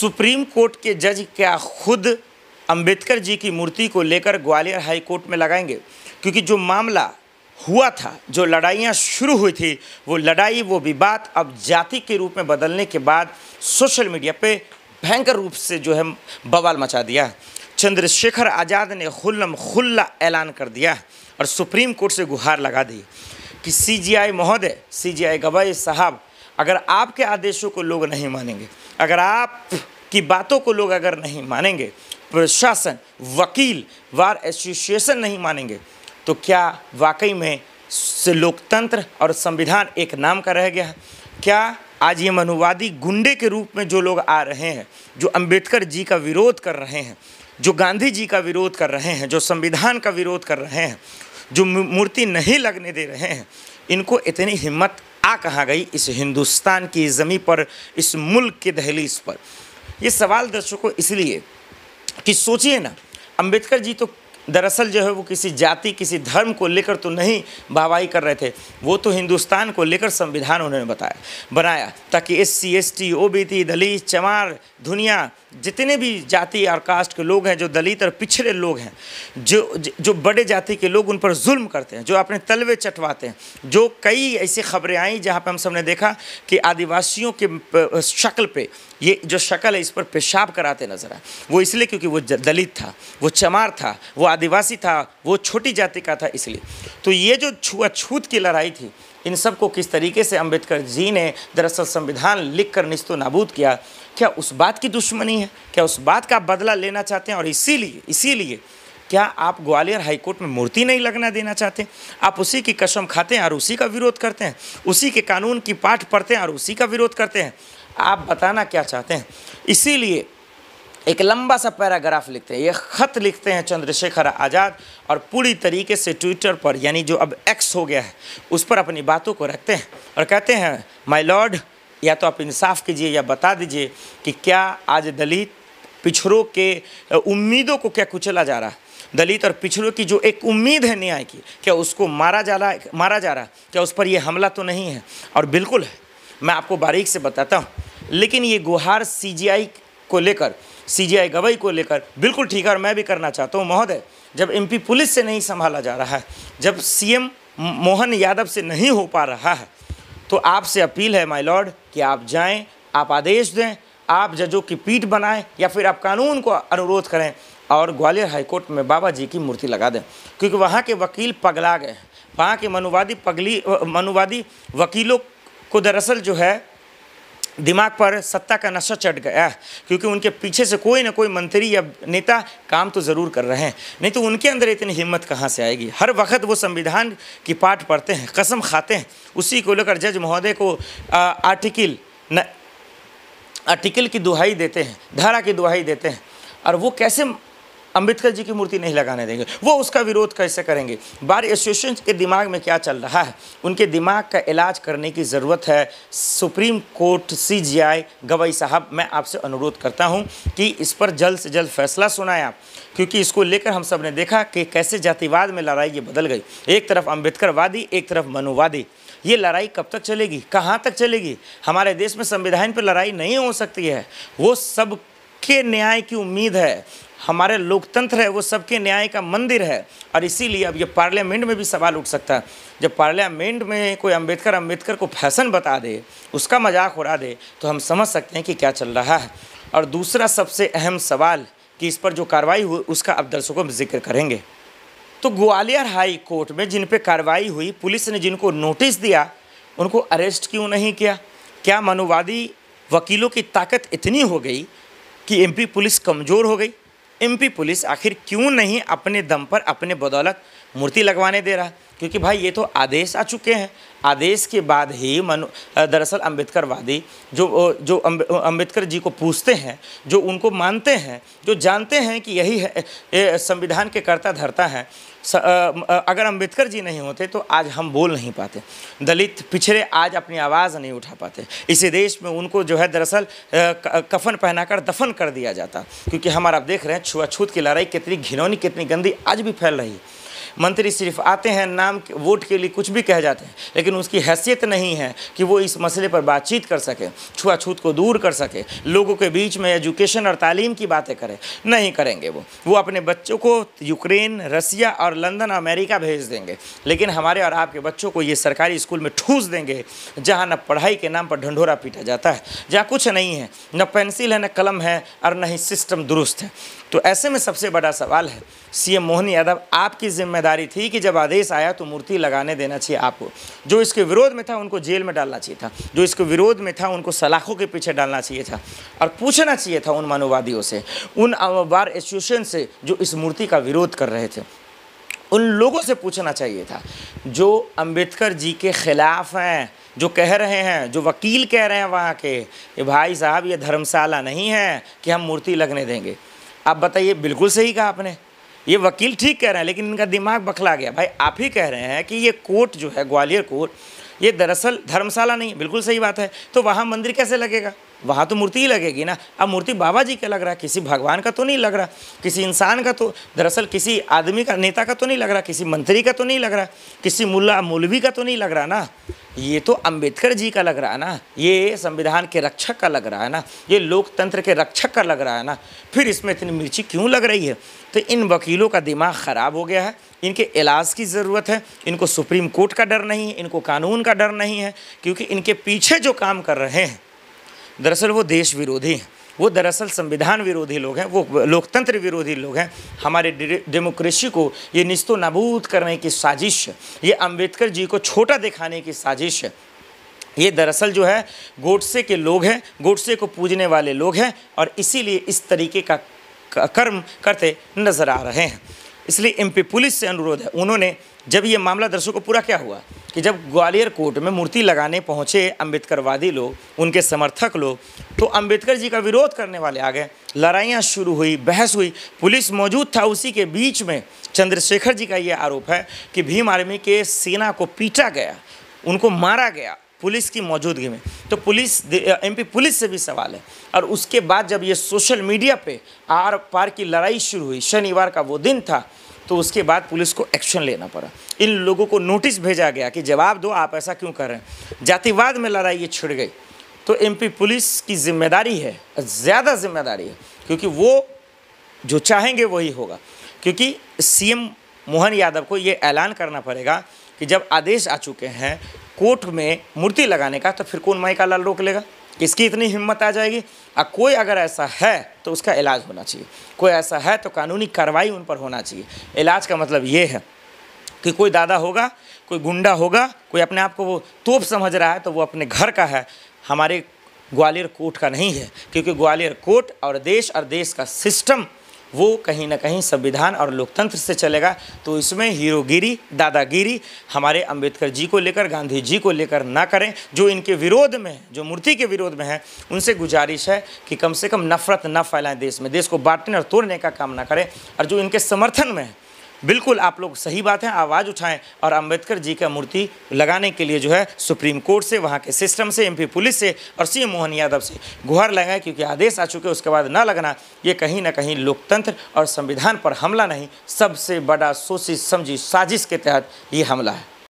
Supreme court के जज क्या खुद अंबेडकर जी की मूर्ति को लेकर ग्वालियर हाई कोर्ट में लगाएंगे? क्योंकि जो मामला हुआ था, जो लड़ाइयाँ शुरू हुई थी, वो लड़ाई, वो विवाद अब जाति के रूप में बदलने के बाद सोशल मीडिया पे भयंकर रूप से जो है बवाल मचा दिया। चंद्रशेखर आज़ाद ने खुल्लम खुल्ला ऐलान कर दिया और सुप्रीम कोर्ट से गुहार लगा दी कि सीजीआई महोदय, सीजीआई गवाई साहब, अगर आपके आदेशों को लोग नहीं मानेंगे, अगर आपकी बातों को लोग अगर नहीं मानेंगे, प्रशासन, वकील, बार एसोसिएशन नहीं मानेंगे, तो क्या वाकई में लोकतंत्र और संविधान एक नाम का रह गया है? क्या आज ये मनुवादी गुंडे के रूप में जो लोग आ रहे हैं, जो अंबेडकर जी का विरोध कर रहे हैं, जो गांधी जी का विरोध कर रहे हैं, जो संविधान का विरोध कर रहे हैं, जो मूर्ति नहीं लगने दे रहे हैं, इनको इतनी हिम्मत आ कहाँ गई इस हिंदुस्तान की ज़मीन पर, इस मुल्क के दहलीज पर? ये सवाल दर्शकों इसलिए कि सोचिए ना, अंबेडकर जी तो दरअसल जो है वो किसी जाति, किसी धर्म को लेकर तो नहीं वाहवाही कर रहे थे, वो तो हिंदुस्तान को लेकर संविधान उन्होंने बनाया ताकि SC ST OBC दलित चमार दुनिया जितने भी जाति और कास्ट के लोग हैं, जो दलित और पिछड़े लोग हैं, जो बड़े जाति के लोग उन पर जुल्म करते हैं, जो अपने तलवे चटवाते हैं, जो कई ऐसी खबरें आई जहाँ पर हम सबने देखा कि आदिवासियों के शक्ल पे ये जो शक्ल है इस पर पेशाब कराते नजर आए। वो इसलिए क्योंकि वो दलित था, वो चमार था, वो आदिवासी था, वो छोटी जाति का था, इसलिए। तो ये जो छूआछूत की लड़ाई थी, इन सब को किस तरीके से अंबेडकर जी ने दरअसल संविधान लिख कर निस्तो नाबूद किया, क्या उस बात की दुश्मनी है? क्या उस बात का बदला लेना चाहते हैं? और इसीलिए क्या आप ग्वालियर हाईकोर्ट में मूर्ति नहीं लगना देना चाहते? आप उसी की कसम खाते हैं और उसी का विरोध करते हैं, उसी के कानून की पाठ पढ़ते हैं और उसी का विरोध करते हैं। आप बताना क्या चाहते हैं? इसीलिए एक लंबा सा पैराग्राफ लिखते हैं, ये ख़त लिखते हैं चंद्रशेखर आज़ाद और पूरी तरीके से ट्विटर पर, यानी जो अब X हो गया है, उस पर अपनी बातों को रखते हैं और कहते हैं, माय लॉर्ड, या तो आप इंसाफ कीजिए या बता दीजिए कि क्या आज दलित पिछड़ों के उम्मीदों को क्या कुचला जा रहा है? दलित और पिछड़ों की जो एक उम्मीद है न्याय की, क्या उसको मारा जा रहा? क्या उस पर यह हमला तो नहीं है? और बिल्कुल है, मैं आपको बारीक से बताता हूँ। लेकिन ये गुहार CGI को लेकर, CGI गवाही को लेकर बिल्कुल ठीक है और मैं भी करना चाहता हूँ महोदय। जब MP पुलिस से नहीं संभाला जा रहा है, जब CM मोहन यादव से नहीं हो पा रहा है, तो आपसे अपील है माय लॉर्ड कि आप जाएं, आप आदेश दें, आप जजों की पीठ बनाएं या फिर आप कानून को अनुरोध करें और ग्वालियर हाईकोर्ट में बाबा जी की मूर्ति लगा दें। क्योंकि वहाँ के वकील पगला गए हैं, वहाँ के मनुवादी वकीलों को दरअसल जो है दिमाग पर सत्ता का नशा चढ़ गया है, क्योंकि उनके पीछे से कोई ना कोई मंत्री या नेता काम तो ज़रूर कर रहे हैं, नहीं तो उनके अंदर इतनी हिम्मत कहाँ से आएगी? हर वक्त वो संविधान की पाठ पढ़ते हैं, कसम खाते हैं, उसी को लेकर जज महोदय को आर्टिकल की दुहाई देते हैं, धारा की दुहाई देते हैं, और वो कैसे अंबेडकर जी की मूर्ति नहीं लगाने देंगे? वो उसका विरोध कैसे करेंगे? बार एसोसिएशन के दिमाग में क्या चल रहा है? उनके दिमाग का इलाज करने की ज़रूरत है। सुप्रीम कोर्ट CGI गवाई साहब, मैं आपसे अनुरोध करता हूं कि इस पर जल्द से जल्द फैसला सुनाएं आप, क्योंकि इसको लेकर हम सब ने देखा कि कैसे जातिवाद में लड़ाई ये बदल गई। एक तरफ अंबेडकरवादी, एक तरफ मनुवादी। ये लड़ाई कब तक चलेगी? कहाँ तक चलेगी? हमारे देश में संविधान पर लड़ाई नहीं हो सकती है। वो सबके न्याय की उम्मीद है, हमारे लोकतंत्र है वो सबके न्याय का मंदिर है। और इसीलिए अब ये पार्लियामेंट में भी सवाल उठ सकता है। जब पार्लियामेंट में कोई अंबेडकर को फैशन बता दे, उसका मजाक उड़ा दे, तो हम समझ सकते हैं कि क्या चल रहा है। और दूसरा सबसे अहम सवाल कि इस पर जो कार्रवाई हुई उसका अब दर्शकों में जिक्र करेंगे। तो ग्वालियर हाई कोर्ट में जिन पे कार्रवाई हुई, पुलिस ने जिनको नोटिस दिया, उनको अरेस्ट क्यों नहीं किया? क्या मनुवादी वकीलों की ताकत इतनी हो गई कि MP पुलिस कमज़ोर हो गई? MP पुलिस आखिर क्यों नहीं अपने दम पर, अपने बदौलत मूर्ति लगवाने दे रहा? क्योंकि भाई ये तो आदेश आ चुके हैं। आदेश के बाद ही दरअसल अंबेडकरवादी जो अंबेडकर जी को पूछते हैं, जो उनको मानते हैं, जो जानते हैं कि यही है संविधान के कर्ता धर्ता हैं, अगर अंबेडकर जी नहीं होते तो आज हम बोल नहीं पाते, दलित पिछड़े आज अपनी आवाज़ नहीं उठा पाते। इसी देश में उनको जो है दरअसल कफन पहनाकर दफन कर दिया जाता। क्योंकि हमारा आप देख रहे हैं छुआछूत की लड़ाई कितनी घिनौनी, कितनी गंदी आज भी फैल रही है। मंत्री सिर्फ आते हैं नाम वोट के लिए कुछ भी कह जाते हैं, लेकिन उसकी हैसियत नहीं है कि वो इस मसले पर बातचीत कर सके, छुआछूत को दूर कर सके, लोगों के बीच में एजुकेशन और तालीम की बातें करें। नहीं करेंगे। वो अपने बच्चों को यूक्रेन, रसिया और लंदन, अमेरिका भेज देंगे, लेकिन हमारे और आपके बच्चों को ये सरकारी स्कूल में ठूस देंगे जहाँ न पढ़ाई के नाम पर ढंढोरा पीटा जाता है, जहाँ कुछ नहीं है, न पेंसिल है, न कलम है और न ही सिस्टम दुरुस्त है। तो ऐसे में सबसे बड़ा सवाल है, सीएम मोहन यादव, आपकी जिम्मेदारी थी कि जब आदेश आया तो मूर्ति लगाने देना चाहिए आपको। जो इसके विरोध में था उनको जेल में डालना चाहिए था, जो इसके विरोध में था उनको सलाखों के पीछे डालना चाहिए था, और पूछना चाहिए था उन मानववादियों से, उन बार एसोसिएशन से जो इस मूर्ति का विरोध कर रहे थे, उन लोगों से पूछना चाहिए था जो अंबेडकर जी के खिलाफ हैं, जो कह रहे हैं, जो वकील कह रहे हैं वहाँ के कि भाई साहब ये धर्मशाला नहीं है कि हम मूर्ति लगने देंगे। आप बताइए, बिल्कुल सही कहा आपने, ये वकील ठीक कह रहे हैं, लेकिन इनका दिमाग बखला गया। भाई आप ही कह रहे हैं कि ये कोर्ट जो है, ग्वालियर कोर्ट, ये दरअसल धर्मशाला नहीं है। बिल्कुल सही बात है, तो वहाँ मंदिर कैसे लगेगा? वहाँ तो मूर्ति ही लगेगी ना। अब मूर्ति बाबा जी का लग रहा है, किसी भगवान का तो नहीं लग रहा, किसी इंसान का, तो दरअसल किसी आदमी का, नेता का तो नहीं लग रहा, किसी मंत्री का तो नहीं लग रहा, किसी मुल्ला मौलवी का तो नहीं लग रहा ना। ये तो अंबेडकर जी का लग रहा है ना, ये संविधान के रक्षक का लग रहा है ना, ये लोकतंत्र के रक्षक का लग रहा है ना। फिर इसमें इतनी मिर्ची क्यों लग रही है? तो इन वकीलों का दिमाग ख़राब हो गया है, इनके इलाज की ज़रूरत है। इनको सुप्रीम कोर्ट का डर नहीं है, इनको कानून का डर नहीं है, क्योंकि इनके पीछे जो काम कर रहे हैं दरअसल वो देश विरोधी हैं, वो दरअसल संविधान विरोधी लोग हैं, वो लोकतंत्र विरोधी लोग हैं। हमारे डेमोक्रेसी को ये निस्तो नाबूद करने की साजिश है, ये अंबेडकर जी को छोटा दिखाने की साजिश है। ये दरअसल जो है गोडसे के लोग हैं, गोडसे को पूजने वाले लोग हैं, और इसीलिए इस तरीके का कर्म करते नज़र आ रहे हैं। इसलिए एमपी पुलिस से अनुरोध है, उन्होंने जब ये मामला दर्शकों पूरा क्या हुआ कि जब ग्वालियर कोर्ट में मूर्ति लगाने पहुँचे अंबेडकरवादी लोग, उनके समर्थक लोग, तो अंबेडकर जी का विरोध करने वाले आ गए, लड़ाइयाँ शुरू हुई, बहस हुई, पुलिस मौजूद था। उसी के बीच में चंद्रशेखर जी का ये आरोप है कि भीम आर्मी के सेना को पीटा गया, उनको मारा गया पुलिस की मौजूदगी में। तो पुलिस, एमपी पुलिस से भी सवाल है। और उसके बाद जब ये सोशल मीडिया पे आर पार की लड़ाई शुरू हुई, शनिवार का वो दिन था, तो उसके बाद पुलिस को एक्शन लेना पड़ा। इन लोगों को नोटिस भेजा गया कि जवाब दो, आप ऐसा क्यों कर रहे हैं। जातिवाद में लड़ाई ये छिड़ गई। तो एमपी पुलिस की जिम्मेदारी है, ज़्यादा जिम्मेदारी है, क्योंकि वो जो चाहेंगे वही होगा। क्योंकि सीएम मोहन यादव को ये ऐलान करना पड़ेगा कि जब आदेश आ चुके हैं कोर्ट में मूर्ति लगाने का, तो फिर कौन माई का लाल रोक लेगा? किसकी इतनी हिम्मत आ जाएगी? कोई अगर ऐसा है तो उसका इलाज होना चाहिए, कोई ऐसा है तो कानूनी कार्रवाई उन पर होना चाहिए। इलाज का मतलब ये है कि कोई दादा होगा, कोई गुंडा होगा, कोई अपने आप को वो तोप समझ रहा है, तो वो अपने घर का है, हमारे ग्वालियर कोर्ट का नहीं है। क्योंकि ग्वालियर कोर्ट और देश का सिस्टम वो कहीं ना कहीं संविधान और लोकतंत्र से चलेगा। तो इसमें हीरोगिरी, दादागिरी हमारे अंबेडकर जी को लेकर, गांधी जी को लेकर ना करें। जो इनके विरोध में, जो मूर्ति के विरोध में है, उनसे गुजारिश है कि कम से कम नफरत न फैलाएं देश में, देश को बांटने और तोड़ने का काम ना करें। और जो इनके समर्थन में है, बिल्कुल आप लोग सही बात है, आवाज़ उठाएं और अंबेडकर जी का मूर्ति लगाने के लिए जो है सुप्रीम कोर्ट से, वहाँ के सिस्टम से, एमपी पुलिस से और सीएम मोहन यादव से गुहार लगाएं। क्योंकि आदेश आ चुके, उसके बाद ना लगना, ये कहीं ना कहीं लोकतंत्र और संविधान पर हमला नहीं, सबसे बड़ा सोची समझी साजिश के तहत ये हमला है।